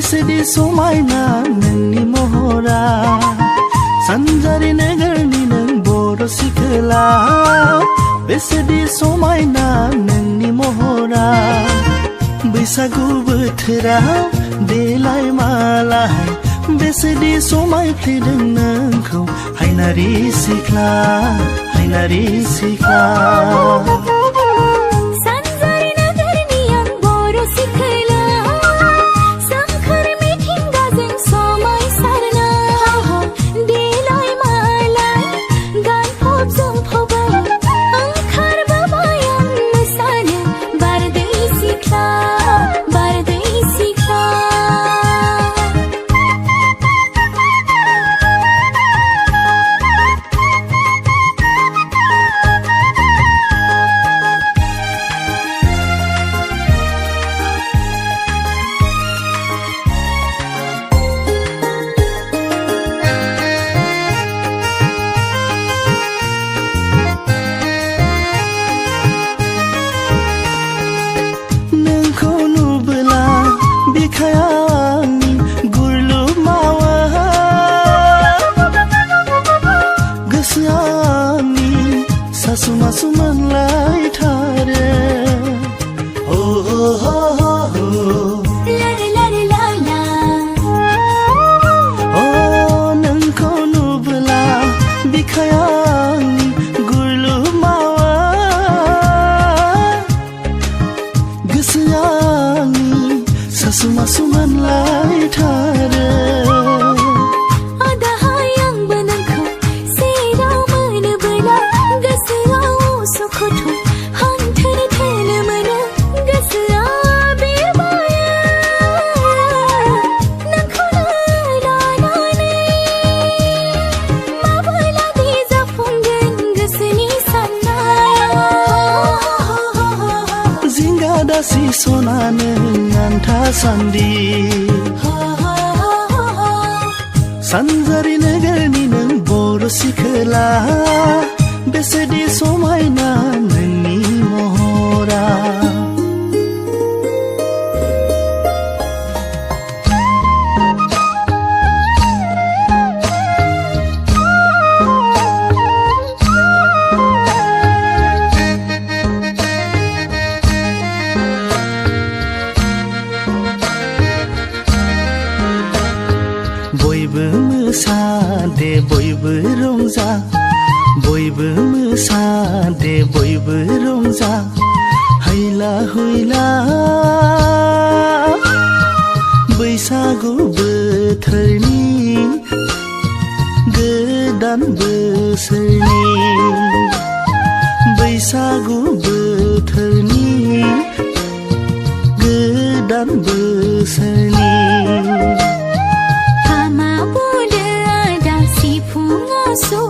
बेसेदि समायना नोंनि महरा सानजारि नोगोरनि नों बर' सिखोला बेसेदि समायना नोंनि महरा बैसागु बोथोराव देलाय मालाय बेसेदि समायफ्लेदों नोंखौ हायनारि सिख्ला हायनारि सिख्ला बिखायानि गुरलु मावा गोसोआनि सासु मासु मोनलायथारो हो हो हो हो लारे लारे ला ला ओ नोंखौ नुबोला बिखायानि गुरलु मावा गोसोआनि सासु मासु मोनलायथारो आदाहाय आंबो नोंखौ सेराव मोनोबोला गोसोआव उसुखुथु हांथोर थोनो मोनो गोसोआ बिरबायो नोंखौनो लानानै माब्लादि जाफुंगोन गोसोनि साननाया जिंगा दासि सनानो आन्था सान्दि सानजारि नोगोरनि नों बर' सिखोला बेसेदि समायना नोंनि महरा बयबो मोसादे बयबो रंजा बयबो मोसादे बयबो रंजा हैला हुइला बैसागु बोथोरनि गोदान बोसोरनि बैसागु बोथोरनि गोदान बोसोरनि So